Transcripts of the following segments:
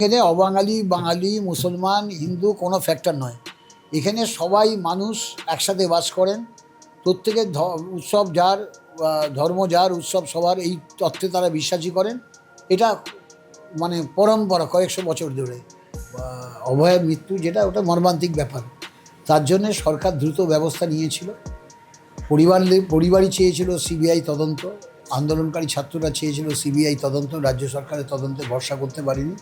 এখানে অবাঙালি, বাঙালি, মুসলমান, হিন্দু কোনো ফ্যাক্টর নয়। এখানে সবাই মানুষ একসাথে বাস করেন। প্রত্যেকের উৎসব যার, ধর্ম যার, উৎসব সবার, এই তত্ত্বে তারা বিশ্বাসী করেন। এটা মানে পরম্পরা কয়েকশো বছর ধরে। অভয়ের মৃত্যু যেটা, ওটা মর্মান্তিক ব্যাপার। তার জন্যে সরকার দ্রুত ব্যবস্থা নিয়েছিল। পরিবারই চেয়েছিল সিবিআই তদন্ত, আন্দোলনকারী ছাত্ররা চেয়েছিল সিবিআই তদন্ত, রাজ্য সরকারের তদন্তে ভরসা করতে পারেনি।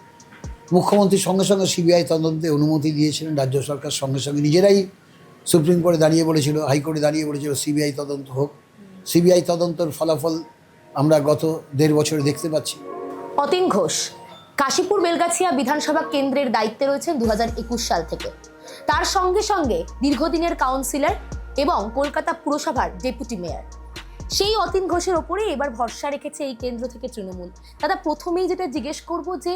মুখ্যমন্ত্রী সঙ্গে সঙ্গে সিবিআই তদন্তে অনুমতি দিয়েছিলেন। রাজ্য সরকার সঙ্গে সঙ্গে নিজেরাই সুপ্রিম কোর্টে দাঁড়িয়ে বলেছিল, হাইকোর্টে দাঁড়িয়ে বলেছিল সিবিআই তদন্ত হোক। সিবিআই তদন্তর ফলাফল আমরা গত 1.5 বছরে দেখতে পাচ্ছি। অতীন ঘোষ কাশীপুর বেলগাছিয়া বিধানসভা কেন্দ্রের দায়িত্বে রয়েছেন 2021 সাল থেকে। তার সঙ্গে সঙ্গে দীর্ঘদিনের কাউন্সিলর এবং কলকাতা পুরসভার ডেপুটি মেয়র। সেই অতীন ঘোষের ওপরে এবার ভরসা রেখেছে এই কেন্দ্র থেকে তৃণমূল। দাদা, প্রথমেই যেটা জিজ্ঞেস করব যে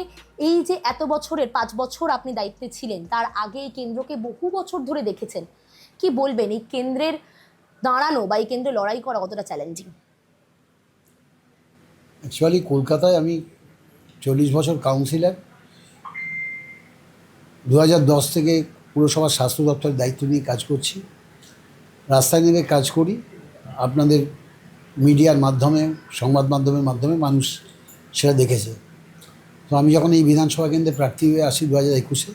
এই যে এত বছরের 5 বছর আপনি দায়িত্বে ছিলেন, তার আগে এই কেন্দ্রকে বহু বছর ধরে দেখেছেন, কি বলবেন এই কেন্দ্রের দাঁড়ানো বা এই কেন্দ্রে লড়াই করা কতটা চ্যালেঞ্জিং? অ্যাকচুয়ালি কলকাতায় আমি 40 বছর কাউন্সিলর। 2010 থেকে পুরসভার স্বাস্থ্য দপ্তরের দায়িত্ব নিয়ে কাজ করছি। রাস্তায় নেমে কাজ করি। আপনাদের মিডিয়ার মাধ্যমে, সংবাদ মাধ্যমের মাধ্যমে মানুষ সেটা দেখেছে। তো আমি যখন এই বিধানসভা কেন্দ্রে প্রার্থী হয়ে আসি 2021-এ,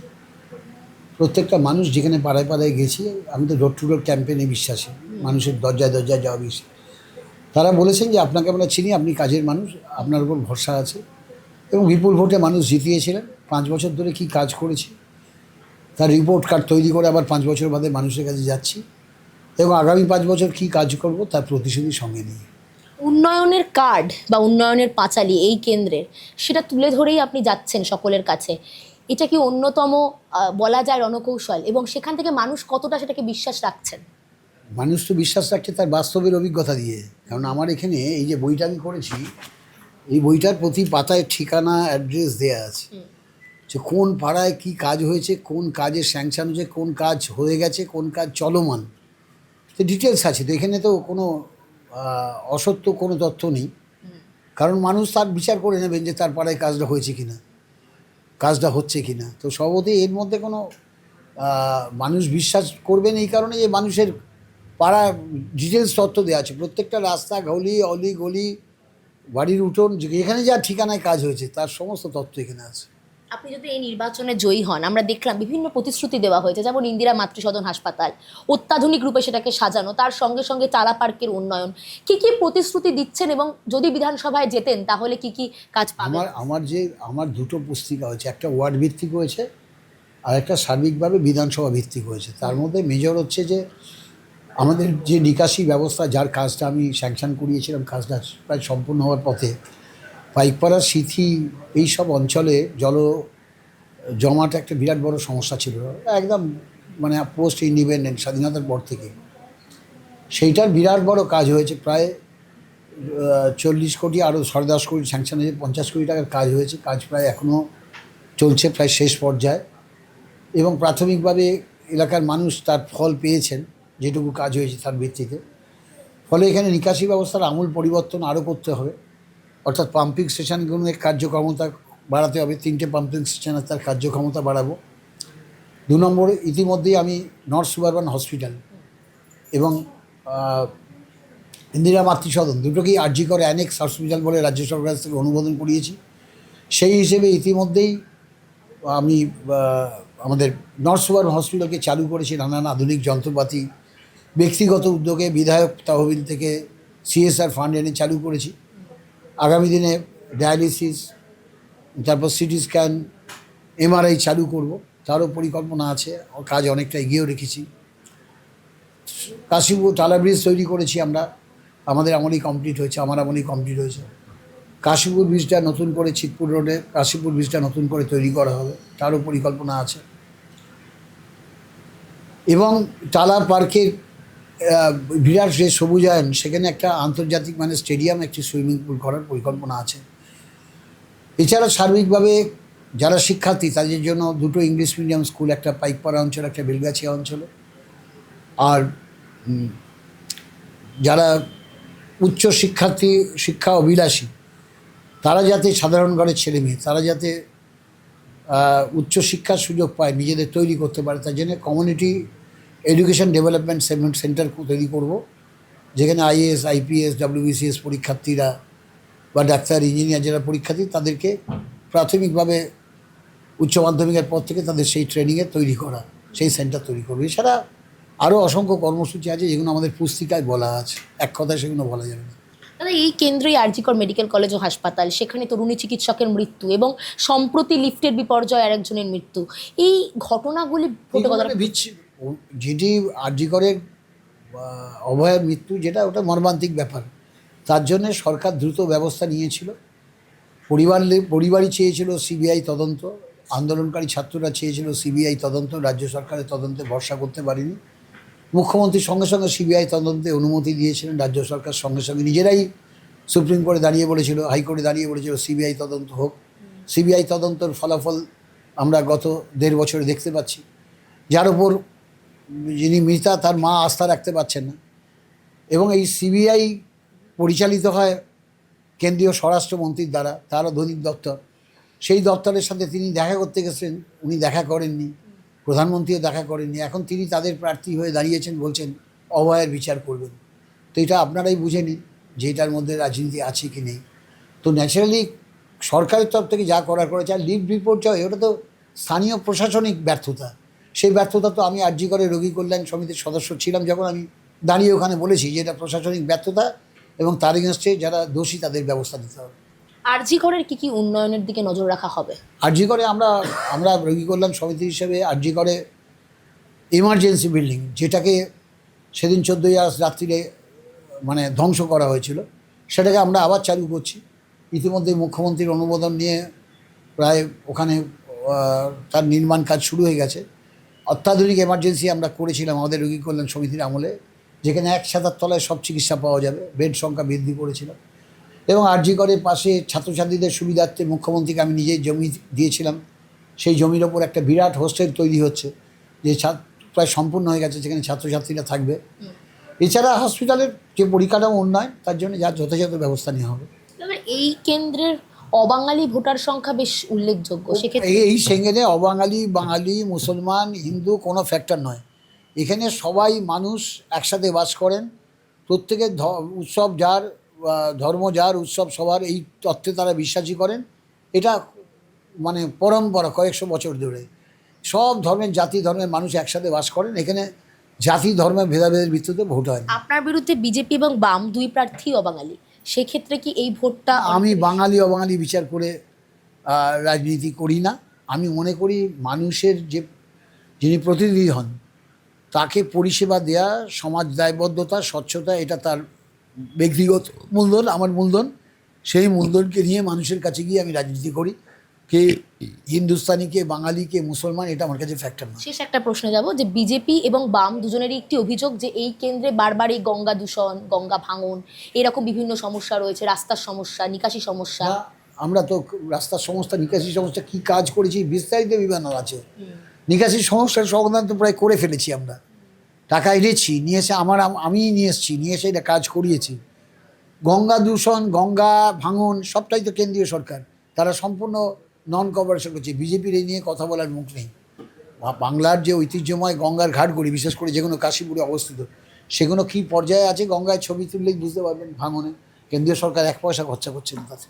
প্রত্যেকটা মানুষ যেখানে পাড়ায় পাড়ায় গেছি, আমি তো ডোর টু ডোর ক্যাম্পেইনে বিশ্বাসী, মানুষের দরজায় দরজায় যাওয়া বিশ্বাস। তারা বলেছেন যে আপনাকে আমরা চিনি, আপনি কাজের মানুষ, আপনার উপর ভরসা আছে। এবং বিপুল ভোটে মানুষ জিতিয়েছিলেন। 5 বছর ধরে কি কাজ করেছি তার রিপোর্ট কার্ড তৈরি করে আবার 5 বছর বাদে মানুষের কাছে যাচ্ছি, এবং আগামী 5 বছর কি কাজ করব তার প্রতিশ্রুতি সঙ্গে নিয়ে। উন্নয়নের কার্ড বা উন্নয়নের পাঁচালী এই কেন্দ্রের, সেটা তুলে ধরেই আপনি যাচ্ছেন সকলের কাছে। এটা কি অন্যতম বলা যায় রণকৌশল, এবং সেখান থেকে মানুষ কতটা সেটাকে বিশ্বাস রাখছেন? মানুষ তো বিশ্বাস রাখছে তার বাস্তবের অভিজ্ঞতা দিয়ে। কারণ আমার এখানে এই যে বইটা আমি করেছি, এই বইটার প্রতি পাতায় ঠিকানা, অ্যাড্রেস দেওয়া আছে, যে কোন পাড়ায় কি কাজ হয়েছে, কোন কাজের স্যাংশন হয়েছে, কোন কাজ হয়ে গেছে, কোন কাজ চলমান, তো ডিটেলস আছে। তো এখানে তো কোনো অসত্য কোনো তথ্য নেই। কারণ মানুষ তার বিচার করে নেবেন যে তার পাড়ায় কাজটা হয়েছে কি না, কাজটা হচ্ছে কি না। তো সবতে এর মধ্যে কোনো মানুষ বিশ্বাস করবেন এই কারণে যে মানুষের পাড়া ডিটেলস তথ্য দেওয়া আছে। প্রত্যেকটা রাস্তা, গলি, অলি গলি, বাড়ির উঠোন, এখানে যা ঠিকানায় কাজ হয়েছে তার সমস্ত তথ্য এখানে আছে। আপনি যদি এই নির্বাচনে জয়ী হন, আমরা দেখলাম বিভিন্ন প্রতিশ্রুতি দেওয়া হয়েছে, যেমন ইন্দিরা মাতৃসদন হাসপাতাল অত্যাধুনিক রূপে সেটাকে সাজানো, তার সঙ্গে সঙ্গে চালা পার্কের উন্নয়ন। কি কি প্রতিশ্রুতি দিচ্ছেন, এবং যদি বিধানসভায় যেতেন তাহলে কি কি কাজ পাবেন? আমার দুটো পুস্তিকা হয়েছে, একটা ওয়ার্ড ভিত্তিক হয়েছে আর একটা সার্বিকভাবে বিধানসভা ভিত্তিক হয়েছে। তার মধ্যে মেজর হচ্ছে যে আমাদের যে নিকাশি ব্যবস্থা, যার কাজটা আমি স্যাংশন করিয়েছিলাম, কাজটা প্রায় সম্পূর্ণ হওয়ার পথে। পাইকপাড়া, সিথি, এইসব অঞ্চলে জমাট একটা বিরাট বড় সমস্যা ছিল, একদম মানে পোস্ট ইন্ডিপেন্ডেন্ট, স্বাধীনতার পর থেকে। সেইটার বিরাট বড় কাজ হয়েছে, প্রায় 40 কোটি, আরও 10.5 কোটি স্যাংশন হয়েছে, 50 কোটি টাকার কাজ হয়েছে। কাজ প্রায় এখনও চলছে, প্রায় শেষ পর্যায়ে। এবং প্রাথমিকভাবে এলাকার মানুষ তার ফল পেয়েছেন, যেটুকু কাজ হয়েছে তার ভিত্তিতে। ফলে এখানে নিকাশি ব্যবস্থার আমূল পরিবর্তন আরও করতে হবে। অর্থাৎ পাম্পিং স্টেশনগুলোর কার্যক্ষমতা বাড়াতে হবে। 3টে পাম্পিং স্টেশনের তার কার্যক্ষমতা বাড়াবো। 2 নম্বরে, ইতিমধ্যেই আমি নর্থ সুবারবান হসপিটাল এবং ইন্দিরা মাতৃসদন দুটোকেই আরজি করে অ্যানেক্স হসপিটাল বলে রাজ্য সরকার থেকে অনুমোদন করিয়েছি। সেই হিসেবে ইতিমধ্যেই আমি আমাদের নর্থ সুবারবান হসপিটালকে চালু করেছি নানান আধুনিক যন্ত্রপাতি, ব্যক্তিগত উদ্যোগে বিধায়ক তহবিল থেকে সিএসআর ফান্ড এনে চালু করেছি। আগামী দিনে ডায়ালিসিস, তারপর সিটি স্ক্যান, এমআরআই চালু করব, তারও পরিকল্পনা আছে। কাজ অনেকটা এগিয়েও রেখেছি। কাশীপুর টালা ব্রিজ তৈরি করেছি আমরা, আমাদের আমলেই কমপ্লিট হয়েছে, আমার আমলেই কমপ্লিট হয়েছে। কাশীপুর ব্রিজটা নতুন করে, চিতপুর রোডে কাশীপুর ব্রিজটা নতুন করে তৈরি করা হবে, তারও পরিকল্পনা আছে। এবং টালা পার্কের বিরাট যে সবুজায়ন, সেখানে একটা আন্তর্জাতিক মানের স্টেডিয়াম, একটি সুইমিং পুল করার পরিকল্পনা আছে। এছাড়া সার্বিকভাবে যারা শিক্ষার্থী তাদের জন্য 2টো ইংলিশ মিডিয়াম স্কুল, একটা পাইকপাড়া অঞ্চল, একটা বেলগাছিয়া অঞ্চলে। আর যারা উচ্চ শিক্ষার্থী, শিক্ষা অভিলাষী, তারা যাতে, সাধারণ ঘরের ছেলেমেয়ে, তারা যাতে উচ্চশিক্ষার সুযোগ পায়, নিজেদের তৈরি করতে পারে, তার জন্য কমিউনিটি এডুকেশন ডেভেলপমেন্ট সেন্টার তৈরি করব, যেখানে আইএএস, আইপিএস, WBCS পরীক্ষার্থীরা বা ডাক্তার, ইঞ্জিনিয়ার যারা পরীক্ষার্থী তাদেরকে প্রাথমিকভাবে উচ্চ মাধ্যমিকের পর থেকে তাদের সেই ট্রেনিংয়ে তৈরি করা, সেই সেন্টার তৈরি করবে। এছাড়া আরও অসংখ্য কর্মসূচি আছে যেগুলো আমাদের পুস্তিকায় বলা আছে, এক কথায় সেগুলো বলা যাবে না। দাদা, এই কেন্দ্রেই আরজিকর মেডিকেল কলেজ ও হাসপাতাল, সেখানে তরুণী চিকিৎসকের মৃত্যু এবং সম্প্রতি লিফটের বিপর্যয় আরেকজনের মৃত্যু, এই ঘটনাগুলি ঘটে কতটা যেটি আরজিকরের অভয়ের মৃত্যু, যেটা ওটা মর্মান্তিক ব্যাপার, তার জন্যে সরকার দ্রুত ব্যবস্থা নিয়েছিল। পরিবারই চেয়েছিল সিবিআই তদন্ত, আন্দোলনকারী ছাত্ররা চেয়েছিল সিবিআই তদন্ত, রাজ্য সরকারের তদন্তে ভরসা করতে পারেনি। মুখ্যমন্ত্রী সঙ্গে সঙ্গে সিবিআই তদন্তে অনুমতি দিয়েছিলেন, রাজ্য সরকার সঙ্গে সঙ্গে নিজেরাই সুপ্রিম কোর্টে দাঁড়িয়ে বলেছিল, হাইকোর্টে দাঁড়িয়ে বলেছিল সিবিআই তদন্ত হোক। সিবিআই তদন্তর ফলাফল আমরা গত 1.5 বছরে দেখতে পাচ্ছি, যার ওপর যিনি মৃতা তার মা আস্থা রাখতে পারছেন না। এবং এই সিবিআই পরিচালিত হয় কেন্দ্রীয় স্বরাষ্ট্রমন্ত্রীর দ্বারা, তারও ধনিক দপ্তর, সেই দপ্তরের সাথে তিনি দেখা করতে গেছেন, উনি দেখা করেননি, প্রধানমন্ত্রীও দেখা করেননি। এখন তিনি তাদের প্রার্থী হয়ে দাঁড়িয়েছেন, বলছেন অভয়ের বিচার করবেন। তো এটা আপনারাই বুঝে নিন যে এটার মধ্যে রাজনীতি আছে কি নেই। তো ন্যাচারালি সরকারের তরফ থেকে যা করার করেছে, আর লিভ রিপোর্ট যা, ওটা তো স্থানীয় প্রশাসনিক ব্যর্থতা। সেই ব্যর্থতা তো আমি আরজি করে রোগী কল্যাণ সমিতির সদস্য ছিলাম যখন, আমি দাঁড়িয়ে ওখানে বলেছি যে এটা প্রশাসনিক ব্যর্থতা এবং তার এগেনস্টে যারা দোষী তাদের ব্যবস্থা নিতে হবে। আরজিকরের কি উন্নয়নের দিকে নজর রাখা হবে? আরজি করে আমরা রোগী কল্যাণ সমিতি হিসেবে আরজি করে এমার্জেন্সি বিল্ডিং, যেটাকে সেদিন 14ই আগস্ট রাত্রিরে মানে ধ্বংস করা হয়েছিল, সেটাকে আমরা আবার চালু করছি। ইতিমধ্যে মুখ্যমন্ত্রীর অনুমোদন নিয়ে প্রায় ওখানে তার নির্মাণ কাজ শুরু হয়ে গেছে। অত্যাধুনিক এমার্জেন্সি আমরা করেছিলাম আমাদের রোগী কল্যাণ সমিতির আমলে, যেখানে 1 ছাতার তলায় সব চিকিৎসা পাওয়া যাবে, বেড সংখ্যা বৃদ্ধি করেছিলাম। এবং আরজি করের পাশে ছাত্রছাত্রীদের সুবিধার্থে মুখ্যমন্ত্রীকে আমি নিজেই জমি দিয়েছিলাম, সেই জমির ওপর একটা বিরাট হোস্টেল তৈরি হচ্ছে, যে প্রায় সম্পূর্ণ হয়ে গেছে, যেখানে ছাত্রছাত্রীরা থাকবে। এছাড়া হসপিটালের যে পরিকাঠামো উন্নয়ন, তার জন্য যা যথাযথ ব্যবস্থা নেওয়া হবে। এই কেন্দ্রের অবাঙালি ভোটার সংখ্যা বেশ উল্লেখযোগ্য, সেক্ষেত্রে এই সেঙ্গেনে অবাঙালি, বাঙালি, মুসলমান, হিন্দু কোনো ফ্যাক্টর নয়। এখানে সবাই মানুষ একসাথে বাস করেন, প্রত্যেকের উৎসব যার, ধর্ম যার, উৎসব সবার, এই তত্ত্বে তারা বিশ্বাসী করেন। এটা মানে পরম্পরা কয়েকশো বছর ধরে সব ধর্মের, জাতি ধর্মের মানুষ একসাথে বাস করেন। এখানে জাতি ধর্মের ভেদাভেদের ভিত্তিতে ভোট হয় না। আপনার বিরুদ্ধে বিজেপি এবং বাম দুই প্রার্থী অবাঙালি, সেক্ষেত্রে কি এই ভোটটা? আমি বাঙালি অবাঙালি বিচার করে রাজনীতি করি না। আমি মনে করি মানুষের যিনি প্রতিনিধি হন তাকে পরিষেবা দেয়া, সমাজ দায়বদ্ধতা, স্বচ্ছতা, এটা তার ব্যক্তিগত মূলধন, আমার মূলধন। সেই মূলধনকে নিয়ে মানুষের কাছে গিয়ে আমি রাজনীতি করি। কে হিন্দুস্তানি, কে বাঙালি, কে মুসলমান, এটা আমার কাছে ফ্যাক্টর না। শেষ একটা প্রশ্নে যাব, যে বিজেপি এবং বাম দুজনেরই একটি অভিযোগ যে এই কেন্দ্রে বারবার এই গঙ্গা দূষণ, গঙ্গা ভাঙন, এরকম বিভিন্ন সমস্যা রয়েছে, রাস্তার সমস্যা, নিকাশি সমস্যা। আমরা তো রাস্তার সমস্যা, নিকাশি সমস্যা কী কাজ করেছি বিস্তারিত বিবরণ আছে। নিকাশি সমস্যার সমাধান তো প্রায় করে ফেলেছি আমরা, টাকা এনেছি, নিয়ে এসে আমি নিয়ে এসেছি, নিয়ে এসে এটা কাজ করিয়েছি। গঙ্গা দূষণ, গঙ্গা ভাঙন সবটাই তো কেন্দ্রীয় সরকার, তারা সম্পূর্ণ নন কভারেশন করছে। বিজেপির এই নিয়ে কথা বলার মুখ নেই। বাংলার যে ঐতিহ্যময় গঙ্গার ঘাটগুলি, বিশেষ করে যেগুলো কাশীপুরে অবস্থিত, সেগুলো কী পর্যায়ে আছে, গঙ্গায় ছবি তুললেই বুঝতে পারবেন। ভাঙনে কেন্দ্রীয় সরকার 1 পয়সা খরচা করছে না তাতে।